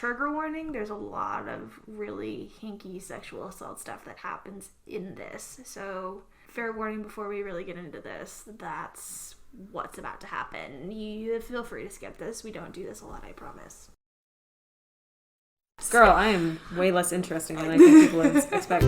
trigger warning, there's a lot of really hinky sexual assault stuff that happens in this. So, fair warning before we really get into this, that's what's about to happen. You feel free to skip this. We don't do this a lot, I promise. Girl, I am way less interesting than I think people expect.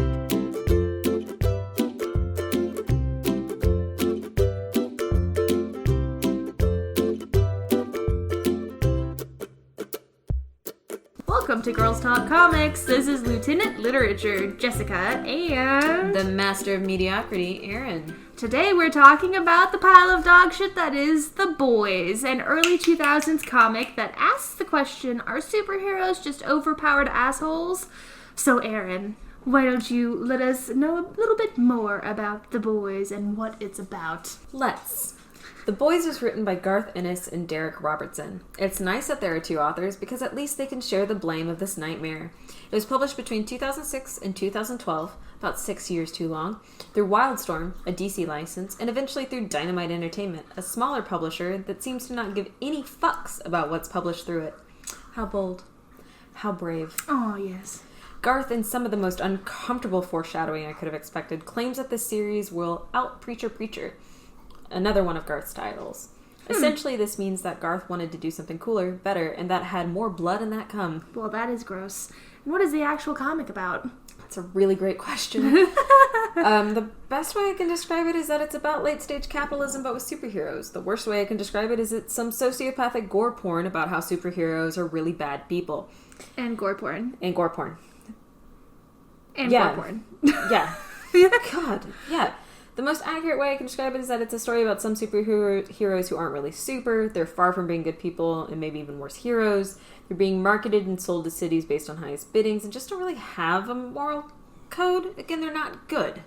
Welcome to Girls Talk Comics. This is Lieutenant Literature, Jessica, and... the Master of Mediocrity, Aaron. Today we're talking about the pile of dog shit that is The Boys, an early 2000s comic that asks the question, are superheroes just overpowered assholes? So Aaron, why don't you let us know a little bit more about The Boys and what it's about? Let's. The Boys was written by Garth Ennis and Derek Robertson. It's nice that there are two authors because at least they can share the blame of this nightmare. It was published between 2006 and 2012, about 6 years too long, through Wildstorm, a DC license, and eventually through Dynamite Entertainment, a smaller publisher that seems to not give any fucks about what's published through it. How bold. How brave. Oh, yes. Garth, in some of the most uncomfortable foreshadowing I could have expected, claims that this series will out-preacher Preacher, another one of Garth's titles. Essentially, this means that Garth wanted to do something cooler, better, and that had more blood in that cum. Well, that is gross. And what is the actual comic about? That's a really great question. The best way I can describe it is that it's about late-stage capitalism, but with superheroes. The worst way I can describe it is it's some sociopathic gore porn about how superheroes are really bad people. And gore porn. And gore porn. And gore porn. Yeah. God, yeah. The most accurate way I can describe it is that it's a story about some superheroes who aren't really super. They're far from being good people and maybe even worse heroes. They're being marketed and sold to cities based on highest biddings and just don't really have a moral code. Again, they're not good.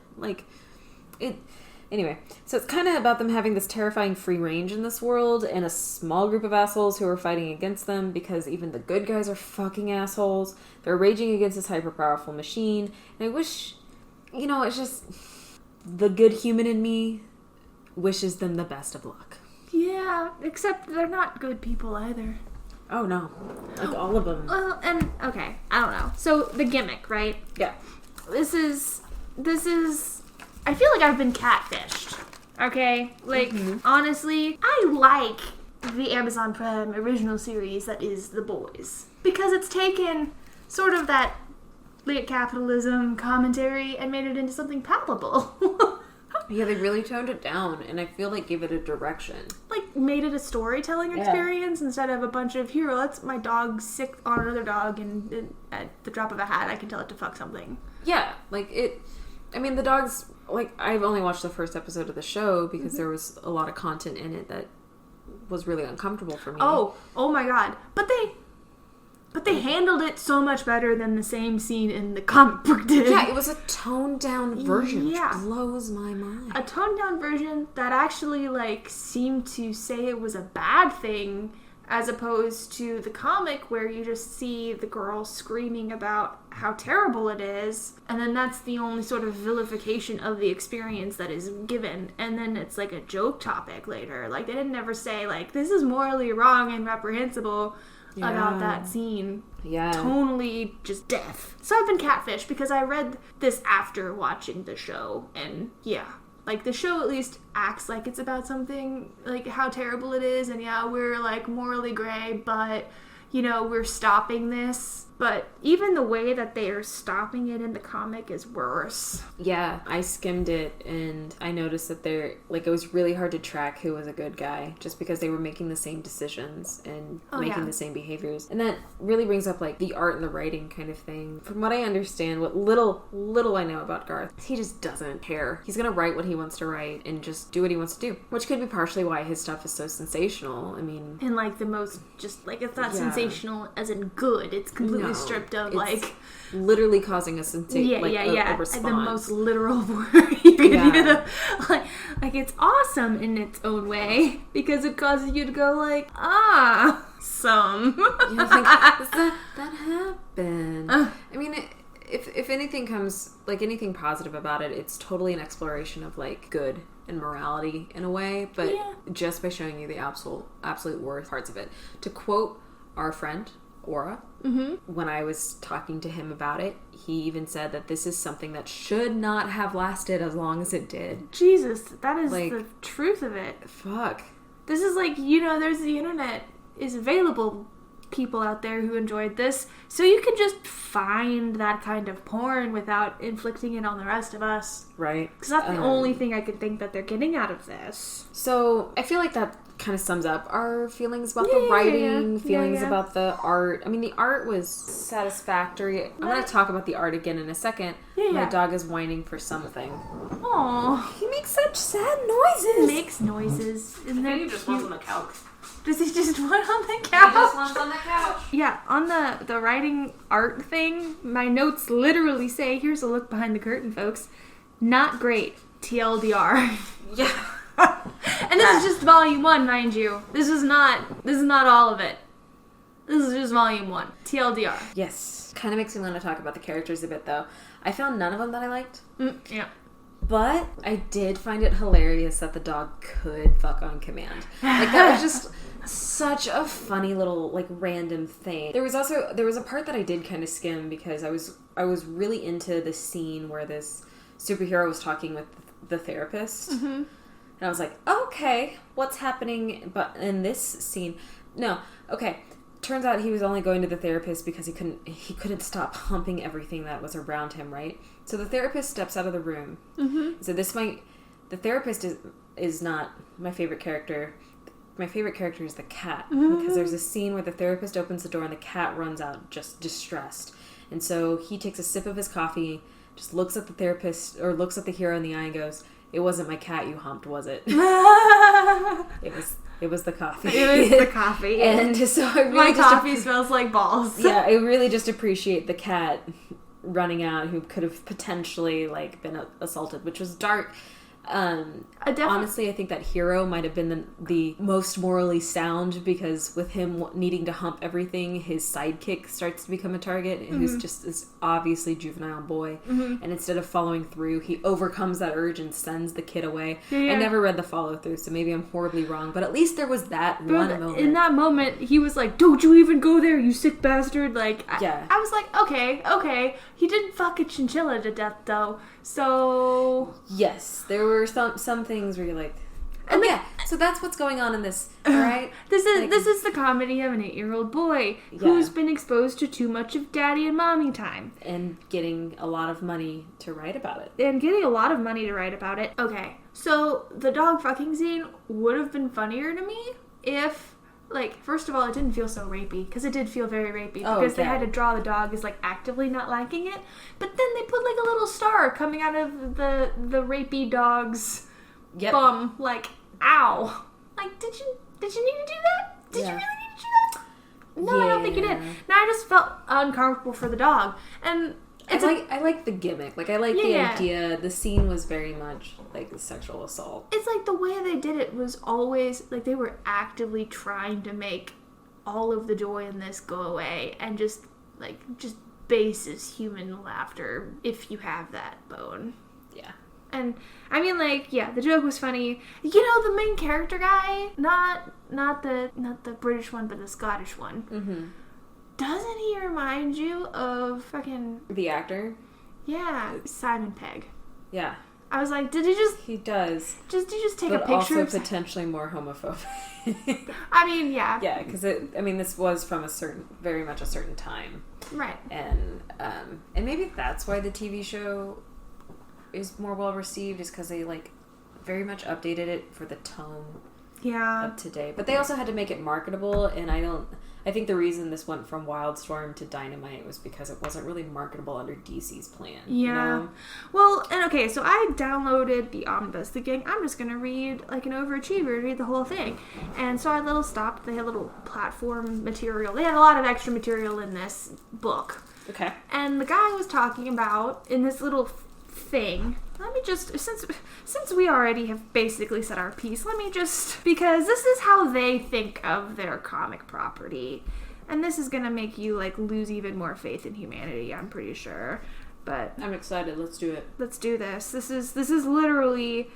Anyway, so it's kind of about them having this terrifying free range in this world and a small group of assholes who are fighting against them because even the good guys are fucking assholes. They're raging against this hyper-powerful machine. And I wish, it's just... the good human in me wishes them the best of luck. Yeah, except they're not good people either. Oh, no. Like, all of them. Well, and, okay, I don't know. So, the gimmick, right? Yeah. This is, I feel like I've been catfished, okay? Like, honestly, I like the Amazon Prime original series that is The Boys. Because it's taken sort of that late capitalism commentary and made it into something palatable. Yeah, they really toned it down, and I feel like gave it a direction. Like, made it a storytelling experience instead of a bunch of, here, let's my dog sick on another dog, and at the drop of a hat, I can tell it to fuck something. Yeah, the dogs, I've only watched the first episode of the show because there was a lot of content in it that was really uncomfortable for me. Oh my god. But they handled it so much better than the same scene in the comic book did. Yeah, it was a toned-down version, which blows my mind. A toned-down version that actually, seemed to say it was a bad thing, as opposed to the comic where you just see the girl screaming about how terrible it is, and then that's the only sort of vilification of the experience that is given, and then it's like a joke topic later. Like, they didn't ever say, this is morally wrong and reprehensible about that scene. Yeah. Tonally just death. So I've been catfished because I read this after watching the show, and the show at least acts like it's about something, how terrible it is, and we're morally gray, but we're stopping this. But even the way that they are stopping it in the comic is worse. Yeah, I skimmed it and I noticed that it was really hard to track who was a good guy just because they were making the same decisions and making the same behaviors. And that really brings up the art and the writing kind of thing. From what I understand, what little I know about Garth, he just doesn't care. He's gonna write what he wants to write and just do what he wants to do, which could be partially why his stuff is so sensational. I mean, and the most just it's not sensational as in good. It's completely stripped of literally causing a sensation, a response. The most literal word you can use. It's awesome in its own way because it causes you to go some. That happened. I mean, if anything comes anything positive about it, it's totally an exploration of good and morality in a way, but just by showing you the absolute worst parts of it. To quote our friend aura. Mm-hmm. When I was talking to him about it, he even said that this is something that should not have lasted as long as it did. Jesus, that is Like, the truth of it. Fuck. This is like, you know, there's the internet is available, people out there who enjoyed this, so you can just find that kind of porn without inflicting it on the rest of us. Right. Because that's the only thing I can think that they're getting out of this. So I feel like that kind of sums up our feelings about the writing, feelings about the art. I mean, the art was satisfactory. I'm going to talk about the art again in a second. My dog is whining for something. Aww. He makes such sad noises. He makes noises. And I think he just wants on the couch. Does he just want on the couch? He just wants on the couch. Yeah, on the writing art thing, my notes literally say, here's a look behind the curtain, folks. Not great. TLDR. Yeah. And this is just volume 1, mind you. This is not all of it. This is just volume 1. TLDR. Yes. Kind of makes me want to talk about the characters a bit, though. I found none of them that I liked. Yeah. But I did find it hilarious that the dog could fuck on command. Like, that was just such a funny little, like, random thing. There was a part that I did kind of skim because I was really into the scene where this superhero was talking with the therapist. Mm-hmm. And I was like, okay, what's happening? But in this scene, no, okay. Turns out he was only going to the therapist because he couldn't stop humping everything that was around him, right? So the therapist steps out of the room. Mm-hmm. So the therapist is not my favorite character. My favorite character is the cat. Mm-hmm. Because there's a scene where the therapist opens the door and the cat runs out just distressed. And so he takes a sip of his coffee, just looks at the therapist, or looks at the hero in the eye and goes, "It wasn't my cat you humped, was it?" It was the coffee. It was the coffee. And so I really my coffee smells like balls. Yeah, I really just appreciate the cat running out who could have potentially like been assaulted, which was dark. Honestly, I think that hero might have been the most morally sound because with him needing to hump everything, his sidekick starts to become a target, who's just this obviously juvenile boy. And instead of following through, he overcomes that urge and sends the kid away. I never read the follow through, so maybe I'm horribly wrong, but at least there was that one moment. In that moment, he was like, "Don't you even go there, you sick bastard!" Like, I was like, okay. He didn't fuck a chinchilla to death though, so yes, there were some things where you're like, so that's what's going on in this, alright? This is the comedy of an 8-year-old boy who's been exposed to too much of daddy and mommy time. And getting a lot of money to write about it. Okay, so the dog fucking scene would have been funnier to me if, like, first of all, it didn't feel so rapey, because it did feel very rapey, because they had to draw the dog as, like, actively not liking it, but then they put, like, a little star coming out of the rapey dog's bum, like, ow. Like, did you need to do that? Did you really need to do that? No, I don't think you did. Now, I just felt uncomfortable for the dog, and I like the gimmick. Like, I like the idea. The scene was very much like sexual assault. It's like the way they did it was always like they were actively trying to make all of the joy in this go away and just bases human laughter if you have that bone. Yeah. And I mean, like, the joke was funny. You know, the main character guy, not the British one, but the Scottish one. Mm-hmm. Doesn't he remind you of fucking... The actor? Yeah, Simon Pegg. Yeah. I was like, did he just... He does. Did you just take a picture also of... potentially more homophobic. I mean, yeah. Yeah, because this was from very much a certain time. Right. And maybe that's why the TV show is more well received, is because they, like, very much updated it for the tone of today. But they also had to make it marketable, and I think the reason this went from Wildstorm to Dynamite was because it wasn't really marketable under DC's plan. Yeah. You know? Well, and okay, so I downloaded the omnibus thinking I'm just going to read like an overachiever, read the whole thing. And so I stopped. They had little platform material. They had a lot of extra material in this book. Okay. And the guy was talking about, in this little thing... Let me just, since we already have basically said our piece, because this is how they think of their comic property. And this is going to make you, like, lose even more faith in humanity, I'm pretty sure. But I'm excited. Let's do it. Let's do this. This is literally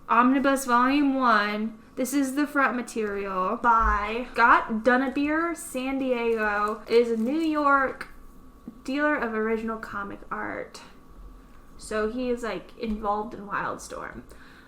Omnibus Volume 1. This is the front material by Scott Dunabeer, San Diego. Is a New York dealer of original comic art. So he is, like, involved in Wildstorm.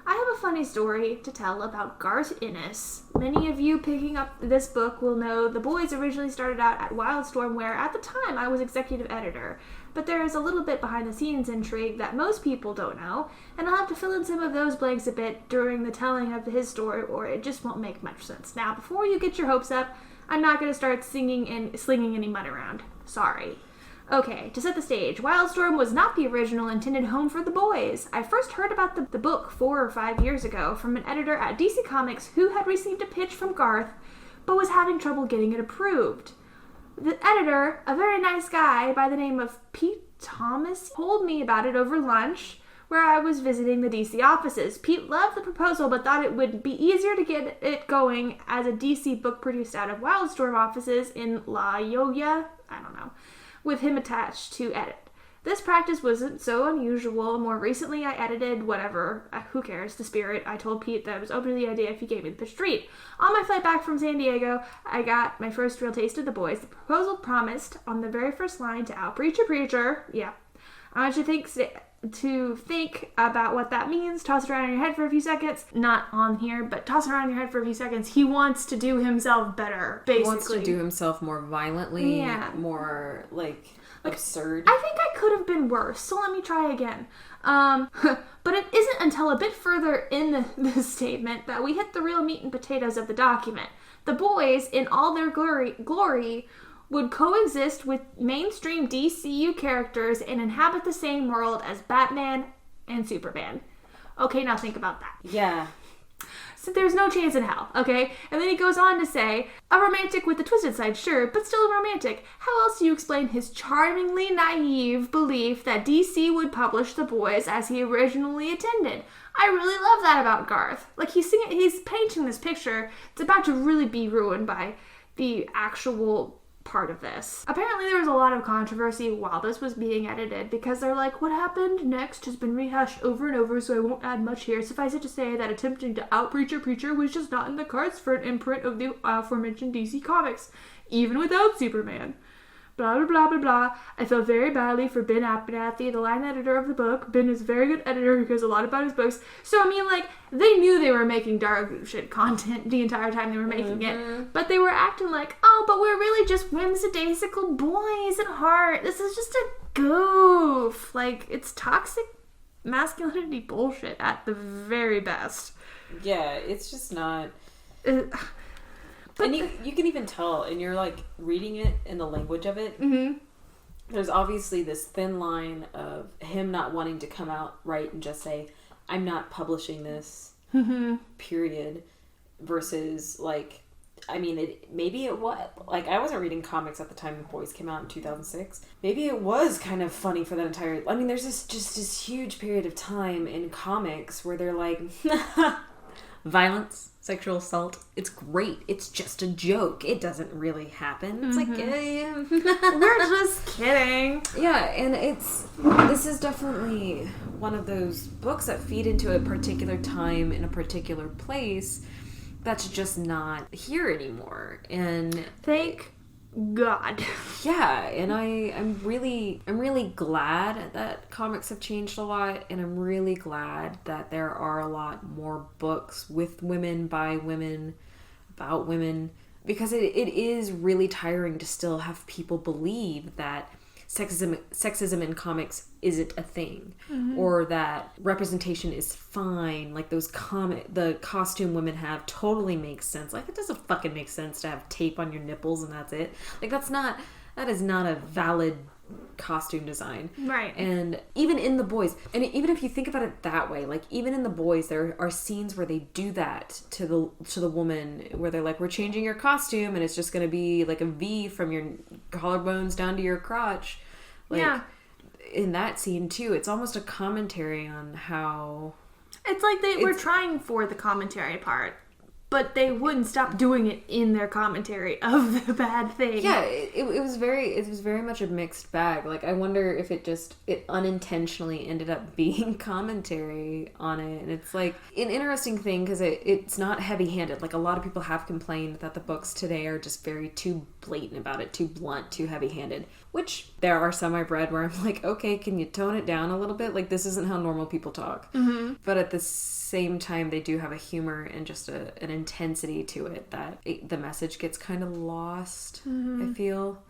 I have a funny story to tell about Garth Ennis. Many of you picking up this book will know the boys originally started out at Wildstorm, where at the time I was executive editor. But there is a little bit behind the scenes intrigue that most people don't know, and I'll have to fill in some of those blanks a bit during the telling of his story, or it just won't make much sense. Now, before you get your hopes up, I'm not going to start singing and slinging any mud around. Sorry. Okay, to set the stage, Wildstorm was not the original intended home for the boys. I first heard about the book 4 or 5 years ago from an editor at DC Comics who had received a pitch from Garth, but was having trouble getting it approved. The editor, a very nice guy by the name of Pete Thomas, told me about it over lunch, where I was visiting the DC offices. Pete loved the proposal, but thought it would be easier to get it going as a DC book produced out of Wildstorm offices in La Jolla, I don't know, with him attached to edit. This practice wasn't so unusual. More recently, I edited whatever, who cares, the Spirit. I told Pete that I was open to the idea if he gave me the pitch to read. On my flight back from San Diego, I got my first real taste of the boys. The proposal promised, on the very first line, to out preacher, yeah. I want you to think about what that means. Toss it around in your head for a few seconds. Not on here, but toss it around in your head for a few seconds. He wants to do himself better, basically. He wants to do himself more violently, more, absurd. I think I could have been worse, so let me try again. But it isn't until a bit further in the statement that we hit the real meat and potatoes of the document. The boys, in all their glory would coexist with mainstream DCU characters and inhabit the same world as Batman and Superman. Okay, now think about that. Yeah. So there's no chance in hell, okay? And then he goes on to say, a romantic with a twisted side, sure, but still a romantic. How else do you explain his charmingly naive belief that DC would publish the boys as he originally intended? I really love that about Garth. Like, he's painting this picture. It's about to really be ruined by the actual part of this. Apparently there was a lot of controversy while this was being edited because they're like, what happened next has been rehashed over and over, so I won't add much here. Suffice it to say that attempting to out preacher was just not in the cards for an imprint of the aforementioned DC Comics, even without Superman. Blah, blah, blah, blah, blah. I felt very badly for Ben Abernathy, the line editor of the book. Ben is a very good editor who cares a lot about his books. So, I mean, like, they knew they were making dark shit content the entire time they were making it. But they were acting like, oh, but we're really just whimsical boys at heart. This is just a goof. Like, it's toxic masculinity bullshit at the very best. Yeah, it's just not... And you can even tell, and you're like reading it in the language of it. Mm-hmm. There's obviously this thin line of him not wanting to come out right and just say, I'm not publishing this, period. Versus, like, I mean, maybe it was, like, I wasn't reading comics at the time the boys came out in 2006. Maybe it was kind of funny for that entire, I mean, there's this huge period of time in comics where they're like, violence, sexual assault, it's great. It's just a joke. It doesn't really happen. It's like, we're just kidding. Yeah, and this is definitely one of those books that feed into a particular time in a particular place that's just not here anymore. And thank God. Yeah, and I'm really glad that comics have changed a lot, and I'm really glad that there are a lot more books with women, by women, about women, because it is really tiring to still have people believe that sexism in comics isn't a thing, or that representation is fine. Like the costume women have totally makes sense. Like, it doesn't fucking make sense to have tape on your nipples and that's it. Like, that is not a valid costume design. Right. And even in The Boys, and even if you think about it that way, like, even in The Boys, there are scenes where they do that to the woman, where they're like, we're changing your costume and it's just going to be like a V from your collarbones down to your crotch. Like, yeah. In that scene too, it's almost a commentary on how... It's like they were trying for the commentary part. but they wouldn't stop doing it in their commentary of the bad thing. Yeah, it was very much a mixed bag. Like, I wonder if it unintentionally ended up being commentary on it. And it's like an interesting thing because it's not heavy-handed. Like, a lot of people have complained that the books today are just very too blatant about it, too blunt, too heavy-handed. Which there are some I've read where I'm like, okay, can you tone it down a little bit? Like, this isn't how normal people talk. Mm-hmm. But at the same time, they do have a humor and just an intensity to it that the message gets kind of lost, I feel.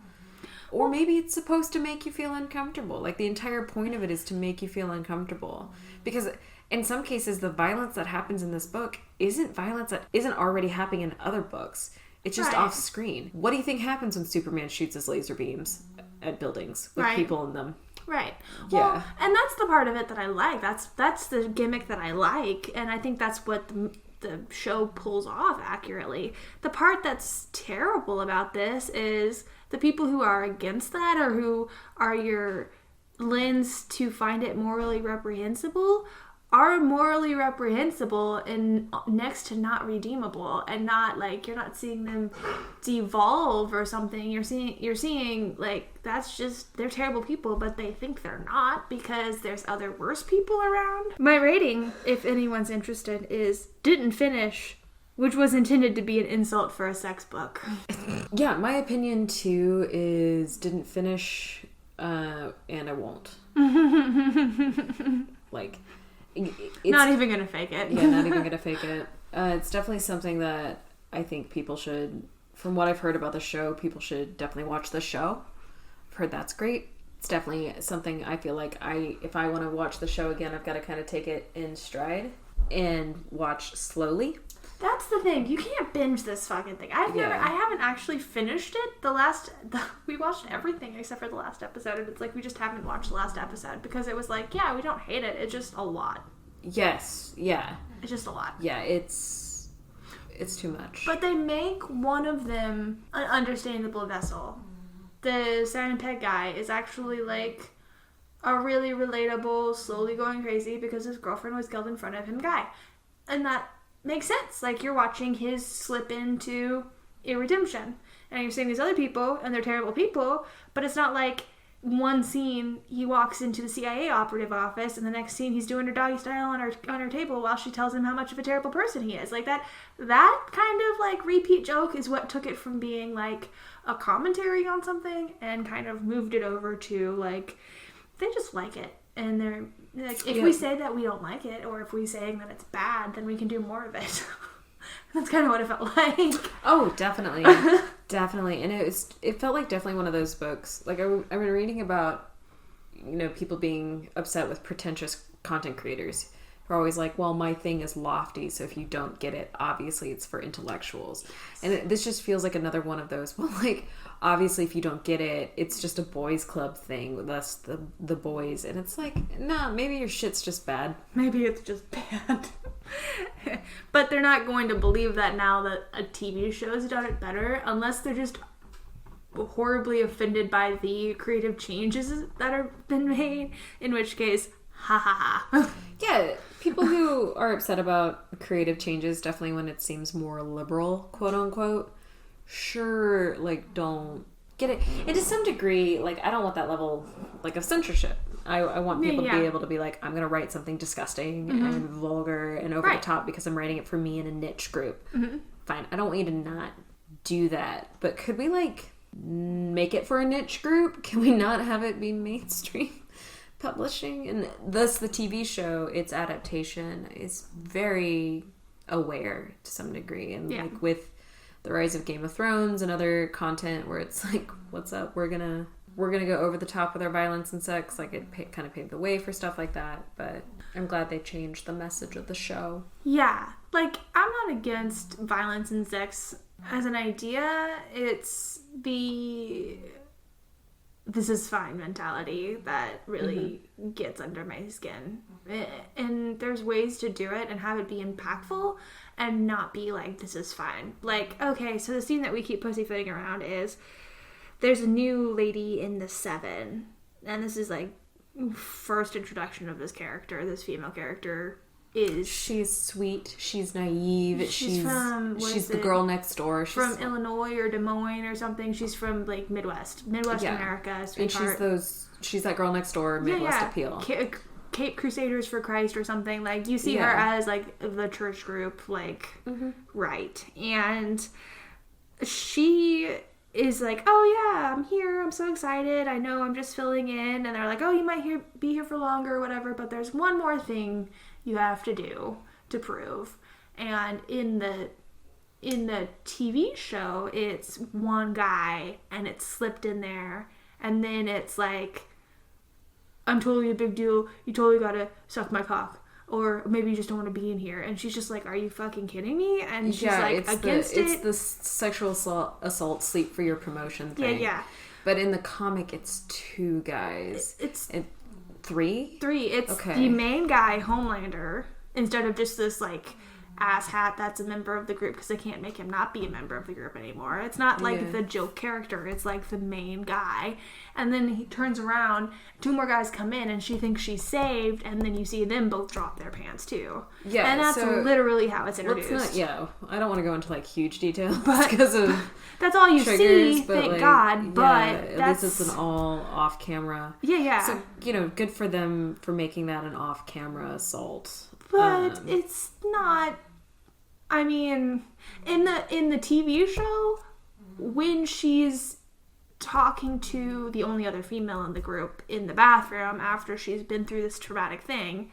Or maybe it's supposed to make you feel uncomfortable. Like, the entire point of it is to make you feel uncomfortable. Because in some cases, the violence that happens in this book isn't violence that isn't already happening in other books. It's just off screen. What do you think happens when Superman shoots his laser beams at buildings with people in them? Right. Yeah. Well, and that's the part of it that I like. That's the gimmick that I like, and I think that's what the show pulls off accurately. The part that's terrible about this is the people who are against that, or who are your lens to find it morally reprehensible, are morally reprehensible and next to not redeemable, and not like, you're not seeing them devolve or something. You're seeing like, that's just, they're terrible people, but they think they're not because there's other worse people around. My rating, if anyone's interested, is didn't finish, which was intended to be an insult for a sex book. Yeah, my opinion too is didn't finish, and I won't. Like, it's not even gonna fake it. Yeah, not even gonna fake it. It's definitely something that I think people should, from what I've heard about the show, people should definitely watch the show. I've heard that's great. It's definitely something I feel like if I want to watch the show again, I've got to kind of take it in stride and watch slowly. That's the thing. You can't binge this fucking thing. I haven't actually finished it. We watched everything except for the last episode, and it's like we just haven't watched the last episode because it was like, yeah, we don't hate it. It's just a lot. Yes. Yeah. It's just a lot. Yeah. It's too much. But they make one of them an understandable vessel. The Simon Pegg guy is actually like a really relatable, slowly going crazy because his girlfriend was killed in front of him guy, and that makes sense. Like, you're watching his slip into a redemption, and you're seeing these other people, and they're terrible people, but it's not like one scene he walks into the CIA operative office, and the next scene he's doing her doggy style on her table while she tells him how much of a terrible person he is. Like, that kind of like repeat joke is what took it from being like a commentary on something and kind of moved it over to like, they just like it, and they're like, if we say that we don't like it, or if we're saying that it's bad, then we can do more of it. That's kind of what it felt like. Oh, definitely. Definitely. And it felt like definitely one of those books. Like, I've been reading about, people being upset with pretentious content creators. Who are always like, well, my thing is lofty, so if you don't get it, obviously it's for intellectuals. Yes. And this just feels like another one of those. Well, like, obviously if you don't get it, it's just a boys club thing with us, the boys. And it's like, nah, maybe your shit's just bad. Maybe it's just bad. But they're not going to believe that now that a TV show has done it better, unless they're just horribly offended by the creative changes that have been made, in which case, ha ha ha. Yeah, people who are upset about creative changes, definitely when it seems more liberal, quote unquote, sure, like, don't get it. And to some degree, like, I don't want that level, like, of censorship. I want people to be able to be like, I'm going to write something disgusting and vulgar and over the top because I'm writing it for me in a niche group. Mm-hmm. Fine. I don't want you to not do that. But could we, like, make it for a niche group? Can we not have it be mainstream publishing? And thus the TV show, its adaptation is very aware to some degree. And like with the rise of Game of Thrones and other content where it's like, what's up? We're gonna go over the top with our violence and sex. Like, it kind of paved the way for stuff like that. But I'm glad they changed the message of the show. Yeah. Like, I'm not against violence and sex as an idea. It's the this is fine mentality that really gets under my skin. And there's ways to do it and have it be impactful and not be like, this is fine. Like, okay, so the scene that we keep pussyfooting around is there's a new lady in the 7, and this is like first introduction of this character, this female character, is. She's sweet. She's naive. She's from, she's the girl next door. She's from Illinois or Des Moines or something. She's from like Midwest America. Sweetheart. And she's that girl next door, Midwest appeal. Cape Crusaders for Christ or something. Like, you see her as like the church group, like, right. And she is like, oh yeah, I'm here, I'm so excited, I know, I'm just filling in. And they're like, oh, you might be here for longer or whatever, but there's one more thing you have to do to prove. And in the TV show, it's one guy and it's slipped in there, and then it's like, I'm totally a big deal, you totally gotta suck my cock, or maybe you just don't want to be in here. And she's just like, are you fucking kidding me? And she's like, it's the sexual assault sleep for your promotion thing. Yeah. But in the comic, it's two guys. It's three? It's the main guy, Homelander, instead of just this like asshat that's a member of the group, because they can't make him not be a member of the group anymore. It's not like the joke character, it's like the main guy. And then he turns around, two more guys come in, and she thinks she's saved, and then you see them both drop their pants too. Yeah, and that's literally how it's introduced. I don't want to go into like huge detail, but because of that's all you triggers, see, thank God. But at least it's an all off camera. Yeah. So good for them for making that an off camera assault. But it's not. I mean, in the TV show, when she's talking to the only other female in the group in the bathroom after she's been through this traumatic thing,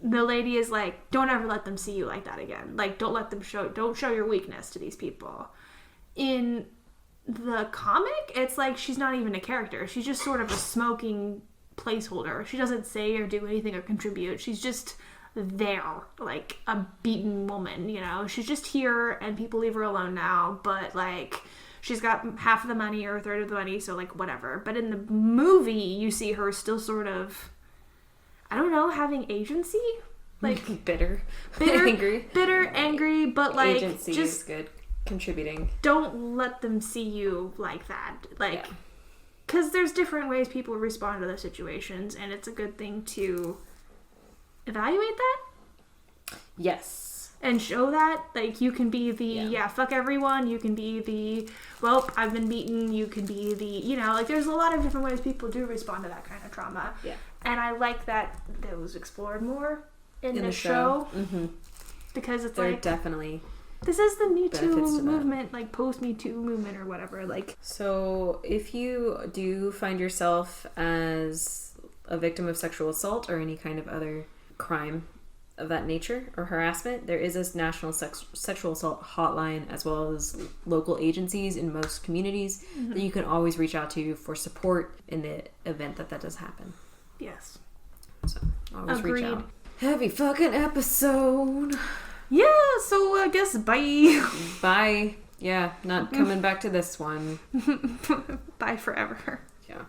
the lady is like, don't ever let them see you like that again. Like, don't show your weakness to these people. In the comic, it's like she's not even a character. She's just sort of a smoking placeholder. She doesn't say or do anything or contribute. She's just there, like a beaten woman, she's just here and people leave her alone now, but like she's got half of the money or a third of the money, so like whatever. But in the movie you see her still sort of, I don't know, having agency, like bitter, angry, but like agency just is good, contributing. Don't let them see you like that, like, because there's different ways people respond to those situations, and it's a good thing to evaluate that. Yes. And show that, like, you can be the, fuck everyone, you can be the, well, I've been beaten, you can be the, like, there's a lot of different ways people do respond to that kind of trauma. Yeah. And I like that was explored more in the show. Mm-hmm. Because it's like, definitely, this is the Me Too movement, like, post-Me Too movement or whatever, like. So, if you do find yourself as a victim of sexual assault or any kind of other crime of that nature or harassment, there is a national sexual assault hotline, as well as local agencies in most communities that you can always reach out to for support in the event that does happen. Yes. So always reach out. Heavy fucking episode. Yeah, so I guess bye. Bye. Yeah, not coming back to this one. Bye forever. Yeah.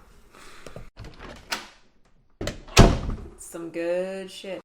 Some good shit.